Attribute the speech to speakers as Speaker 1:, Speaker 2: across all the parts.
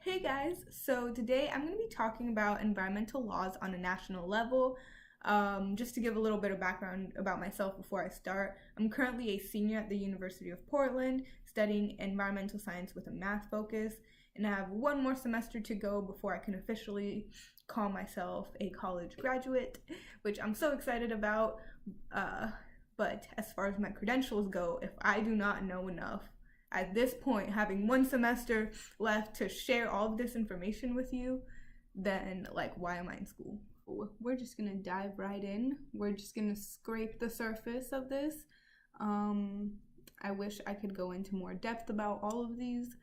Speaker 1: Hey guys, so today I'm going to be talking about environmental laws on a national level. Just to give a little bit of background about myself before I start, I'm currently a senior at the University of Portland studying environmental science with a math focus, and I have one more semester to go before I can officially call myself a college graduate, which I'm so excited about. But as far as my credentials go, if I do not know enough, at this point, having one semester left to share all of this information with you, then why am I in school? We're just gonna dive right in. We're just gonna scrape the surface of this. I wish I could go into more depth about all of these,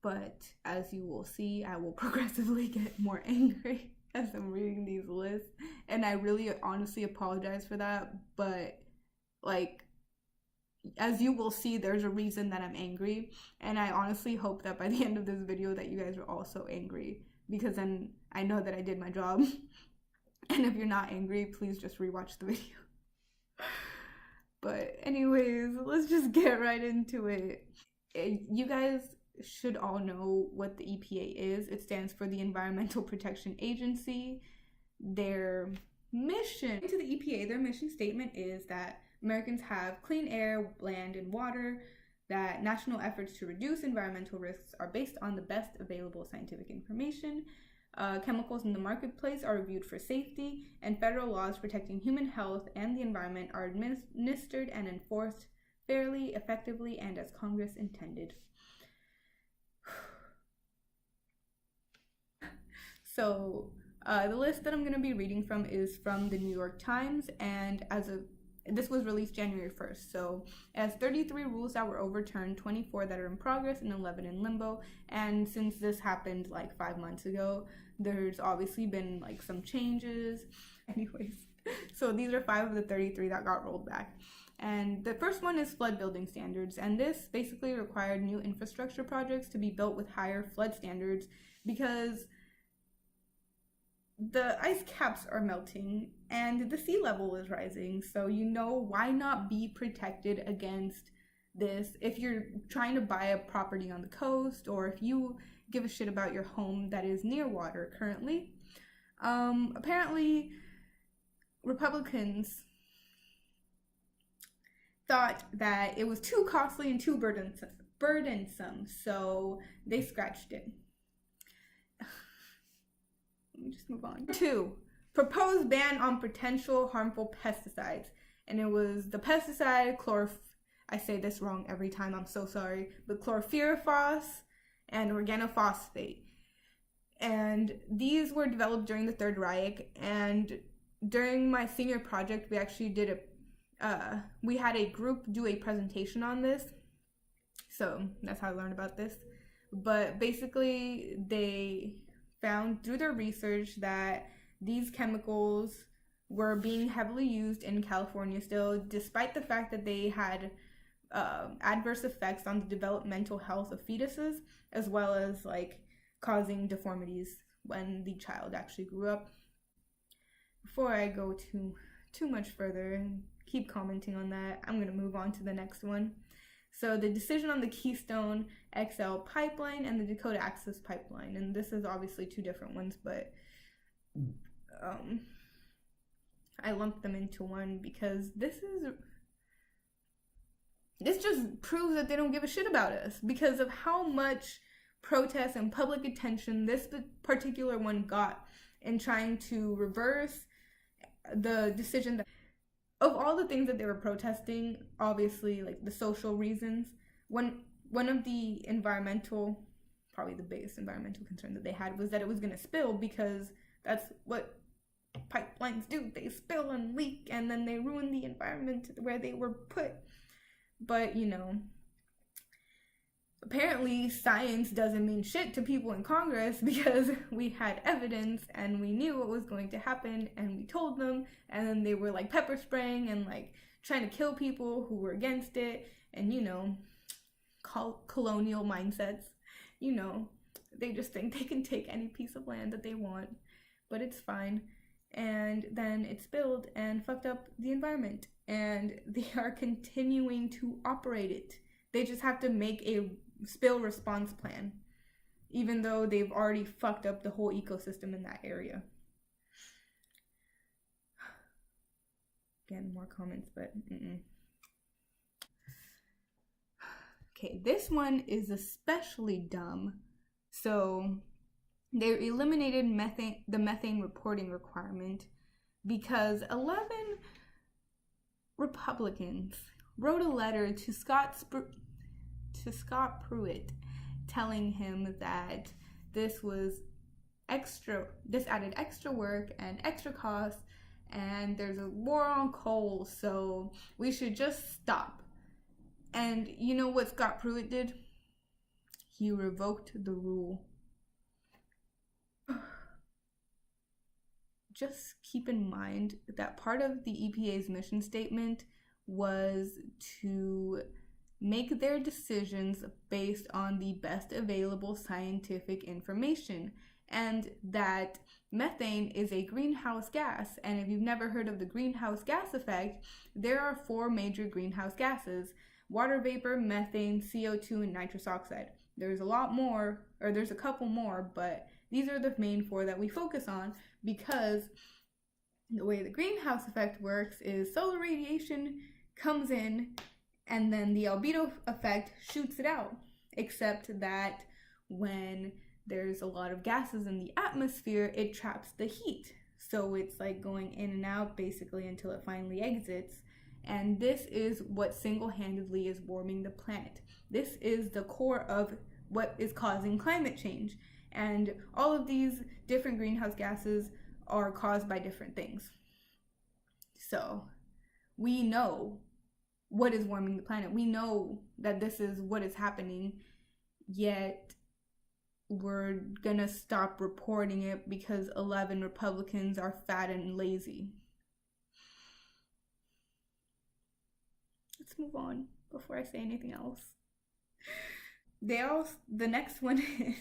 Speaker 1: but as you will see, I will progressively get more angry as I'm reading these lists, and I really honestly apologize for that, but as you will see, there's a reason that I'm angry, and I honestly hope that by the end of this video that you guys are also angry, because then I know that I did my job. And if you're not angry, please just rewatch the video. But anyways, let's just get right into it. You guys should all know what the EPA is. It stands for the Environmental Protection Agency. Their mission to the EPA, their mission statement is that Americans have clean air, land, and water, that national efforts to reduce environmental risks are based on the best available scientific information, chemicals in the marketplace are reviewed for safety, and federal laws protecting human health and the environment are administered and enforced fairly, effectively, and as Congress intended. So, the list that I'm going to be reading from is from the New York Times, and this was released January 1st, so it has 33 rules that were overturned, 24 that are in progress, and 11 in limbo. And since this happened 5 months ago, there's obviously been some changes. Anyways, so these are 5 of the 33 that got rolled back. And the first one is flood building standards, and this basically required new infrastructure projects to be built with higher flood standards because the ice caps are melting and the sea level is rising. So why not be protected against this if you're trying to buy a property on the coast, or if you give a shit about your home that is near water currently. Apparently Republicans thought that it was too costly and too burdensome, so they scratched it. Let me just move on. 2, proposed ban on potential harmful pesticides. And it was the pesticide I say this wrong every time, I'm so sorry, but chlorpyrifos and organophosphate. And these were developed during the Third Reich, and during my senior project, we actually did we had a group do a presentation on this. So that's how I learned about this. But basically, they found through their research that these chemicals were being heavily used in California still, despite the fact that they had adverse effects on the developmental health of fetuses, as well as causing deformities when the child actually grew up. Before I go too much further and keep commenting on that, I'm going to move on to the next one. So the decision on the Keystone XL pipeline and the Dakota Access pipeline, and this is obviously 2 different ones, but I lumped them into one because this just proves that they don't give a shit about us because of how much protest and public attention this particular one got in trying to reverse the decision that, of all the things that they were protesting, obviously the social reasons, one of the probably the biggest environmental concern that they had was that it was going to spill, because that's what pipelines do. They spill and leak, and then they ruin the environment where they were put. But apparently science doesn't mean shit to people in Congress, because we had evidence and we knew what was going to happen and we told them, and then they were pepper spraying and trying to kill people who were against it, and colonial mindsets. They just think they can take any piece of land that they want, but it's fine. And then it spilled and fucked up the environment, and they are continuing to operate it. They just have to make a spill response plan. even though they've already fucked up the whole ecosystem in that area. Again, more comments, but Okay, this one is especially dumb. So they eliminated the methane reporting requirement because 11 Republicans wrote a letter to Scott Pruitt telling him that this added extra work and extra costs, and there's a war on coal, so we should just stop. And you know what Scott Pruitt did? He revoked the rule. Just keep in mind that part of the EPA's mission statement was to make their decisions based on the best available scientific information, and that methane is a greenhouse gas. And if you've never heard of the greenhouse gas effect, there are 4 major greenhouse gases: water vapor, methane, CO2, and nitrous oxide. There's a lot more, or there's a couple more, but these are the main 4 that we focus on, because the way the greenhouse effect works is solar radiation comes in and then the albedo effect shoots it out, except that when there's a lot of gases in the atmosphere, it traps the heat. So it's like going in and out basically until it finally exits. And this is what single-handedly is warming the planet. This is the core of what is causing climate change. And all of these different greenhouse gases are caused by different things. So we know what is warming the planet. We know that this is what is happening, yet we're gonna stop reporting it because 11 Republicans are fat and lazy. Let's move on before I say anything else. The next one is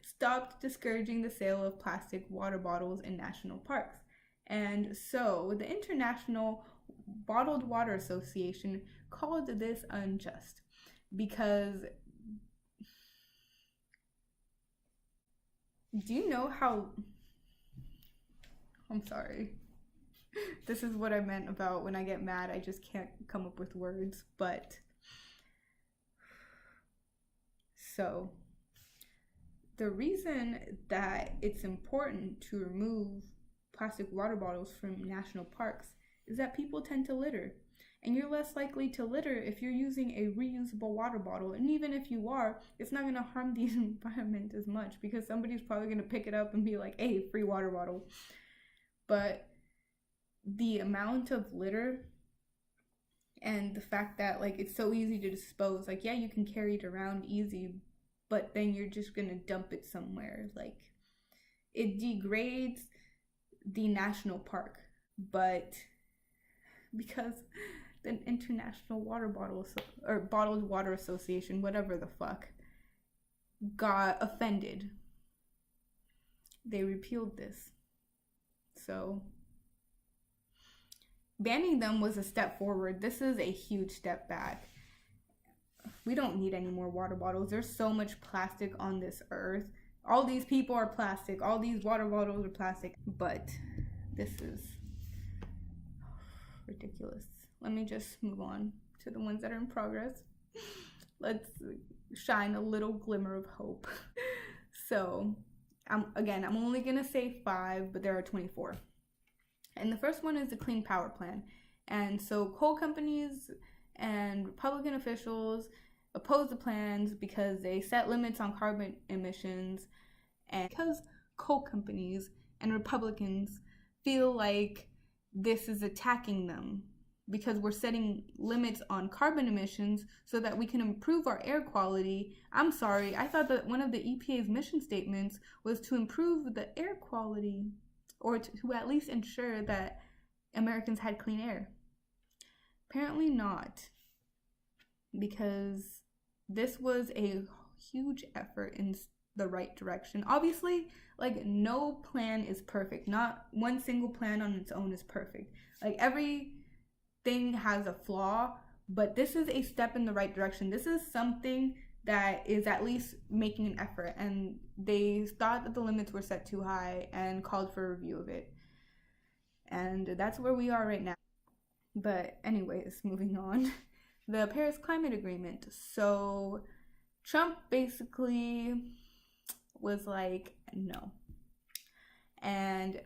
Speaker 1: stopped discouraging the sale of plastic water bottles in national parks. And so the International Bottled Water Association called this unjust because do you know how, I'm sorry, this is what I meant about when I get mad, I just can't come up with words, but so the reason that it's important to remove plastic water bottles from national parks is that people tend to litter. And you're less likely to litter if you're using a reusable water bottle. And even if you are, it's not going to harm the environment as much because somebody's probably going to pick it up and be like, hey, free water bottle. But the amount of litter and the fact that like it's so easy to dispose, like yeah, you can carry it around easy, but then you're just going to dump it somewhere. Like it degrades the national park. But because the International Bottled Water Association, whatever the fuck, got offended, they repealed this. So banning them was a step forward. This is a huge step back. We don't need any more water bottles. There's so much plastic on this earth. All these people are plastic. All these water bottles are plastic. But this is ridiculous. Let me just move on to the ones that are in progress. Let's shine a little glimmer of hope. So, I'm only gonna say 5, but there are 24. And the first one is the Clean Power Plan. And so coal companies and Republican officials oppose the plans because they set limits on carbon emissions, and because coal companies and Republicans feel like this is attacking them because we're setting limits on carbon emissions so that we can improve our air quality. I'm sorry, I thought that one of the EPA's mission statements was to improve the air quality, or to at least ensure that Americans had clean air. Apparently not, because this was a huge effort in the right direction. Obviously, like no plan is perfect. Not one single plan on its own is perfect. Like everything has a flaw, but this is a step in the right direction. This is something that is at least making an effort, and they thought that the limits were set too high and called for a review of it. And that's where we are right now. But anyways, moving on. The Paris Climate Agreement. So Trump basically was like, no. And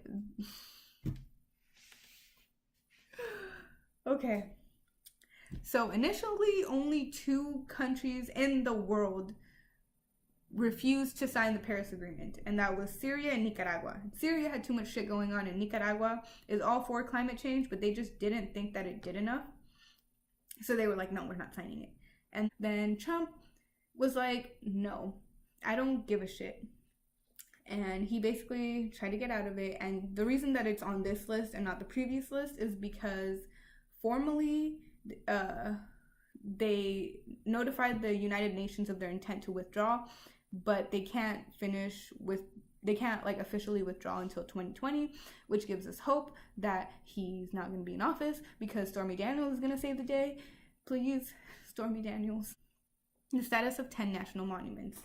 Speaker 1: okay. So initially, only 2 countries in the world refused to sign the Paris Agreement, and that was Syria and Nicaragua. Syria had too much shit going on, and Nicaragua is all for climate change, but they just didn't think that it did enough. So they were like, no, we're not signing it. And then Trump was like, no, I don't give a shit. And he basically tried to get out of it. And the reason that it's on this list and not the previous list is because formally they notified the United Nations of their intent to withdraw, but they can't like officially withdraw until 2020, which gives us hope that he's not going to be in office because Stormy Daniels is going to save the day. Please, Stormy Daniels. The status of 10 national monuments.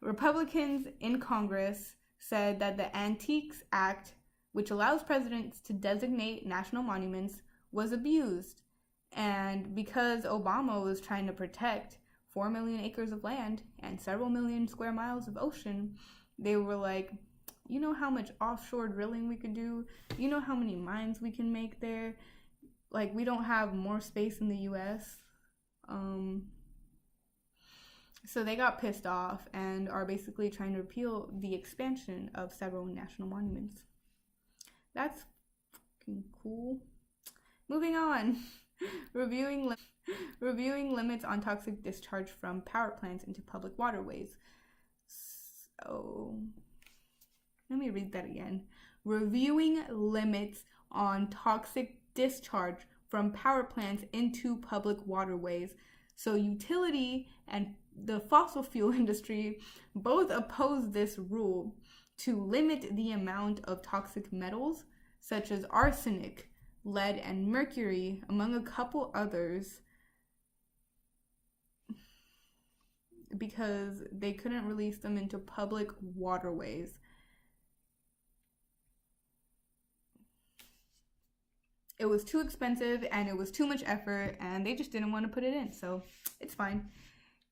Speaker 1: Republicans in Congress said that the Antiques Act, which allows presidents to designate national monuments, was abused. And because Obama was trying to protect 4 million acres of land and several million square miles of ocean, they were like, you know how much offshore drilling we could do? You know how many mines we can make there? Like, we don't have more space in the US. So they got pissed off and are basically trying to repeal the expansion of several national monuments. That's fucking cool. Moving on. Reviewing limits on toxic discharge from power plants into public waterways. So, let me read that again. Reviewing limits on toxic discharge from power plants into public waterways. So utility and the fossil fuel industry both oppose this rule to limit the amount of toxic metals such as arsenic, lead, and mercury, among a couple others, because they couldn't release them into public waterways. It was too expensive and it was too much effort, and they just didn't want to put it in, so it's fine.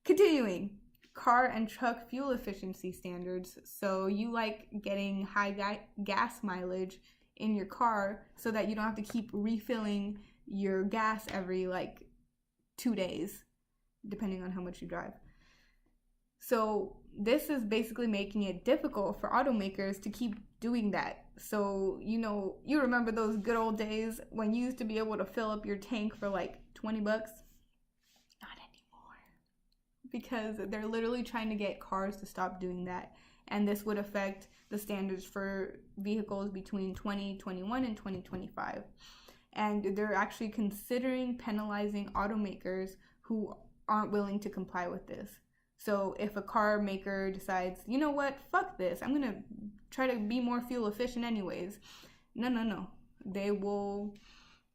Speaker 1: Continuing, car and truck fuel efficiency standards. So you like getting high gas mileage in your car so that you don't have to keep refilling your gas every 2 days, depending on how much you drive. So this is basically making it difficult for automakers to keep doing that. So, you remember those good old days when you used to be able to fill up your tank for $20? Not anymore. Because they're literally trying to get cars to stop doing that. And this would affect the standards for vehicles between 2021 and 2025. And they're actually considering penalizing automakers who aren't willing to comply with this. So if a car maker decides, you know what, fuck this, I'm going to try to be more fuel efficient anyways. No. They will,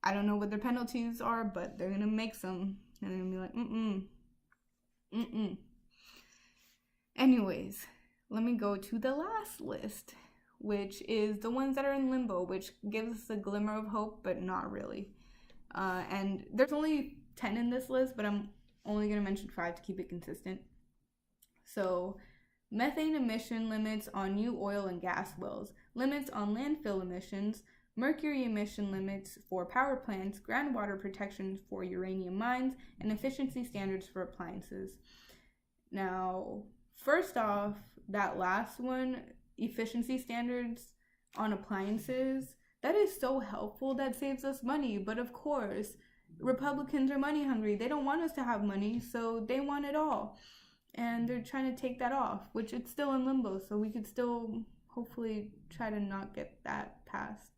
Speaker 1: I don't know what their penalties are, but they're going to make some. And they're going to be like, Anyways, let me go to the last list, which is the ones that are in limbo, which gives us a glimmer of hope, but not really. And there's only 10 in this list, but I'm only going to mention 5 to keep it consistent. So, methane emission limits on new oil and gas wells, limits on landfill emissions, mercury emission limits for power plants, groundwater protection for uranium mines, and efficiency standards for appliances. Now, first off, that last one, efficiency standards on appliances, that is so helpful. That saves us money. But of course, Republicans are money hungry. They don't want us to have money, so they want it all. And they're trying to take that off, which it's still in limbo, so we could still hopefully try to not get that passed.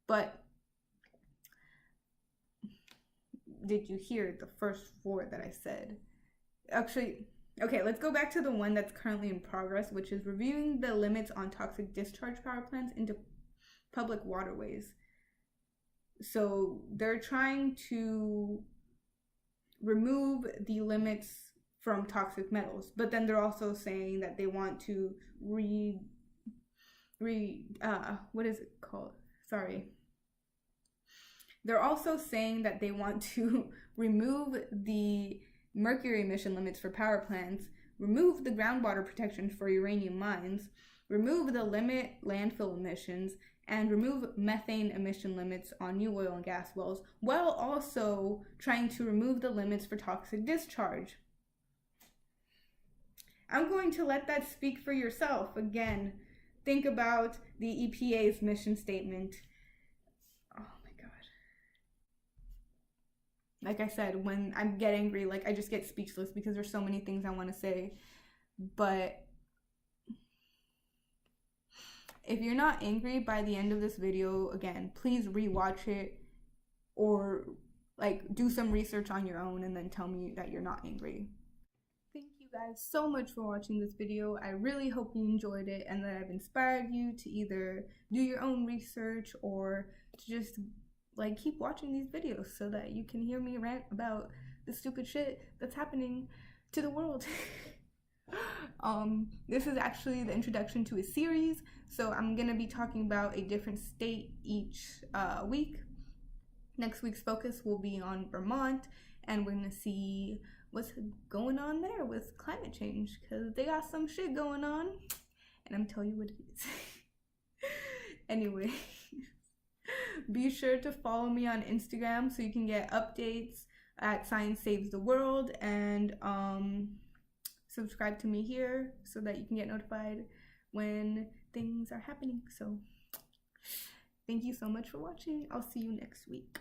Speaker 1: But did you hear the first 4 that I said? Actually, okay, let's go back to the one that's currently in progress, which is reviewing the limits on toxic discharge power plants into public waterways. So they're trying to remove the limits from toxic metals. But then they're also saying that they want to what is it called? Sorry. They're also saying that they want to remove the mercury emission limits for power plants, remove the groundwater protection for uranium mines, remove the limit landfill emissions, and remove methane emission limits on new oil and gas wells, while also trying to remove the limits for toxic discharge. I'm going to let that speak for yourself. Again, think about the EPA's mission statement. Oh my God. Like I said, when I get angry, like I just get speechless because there's so many things I want to say. But if you're not angry by the end of this video, again, please rewatch it or like do some research on your own and then tell me that you're not angry. Thank you guys so much for watching this video. I really hope you enjoyed it and that I've inspired you to either do your own research or to just like keep watching these videos so that you can hear me rant about the stupid shit that's happening to the world. This is actually the introduction to a series, so I'm gonna be talking about a different state each week. Next week's focus will be on Vermont, and we're gonna see what's going on there with climate change, because they got some shit going on, and I'm telling you what it is. Anyway, be sure to follow me on Instagram so you can get updates at Science Saves the World, and subscribe to me here so that you can get notified when things are happening. So thank you so much for watching. I'll see you next week.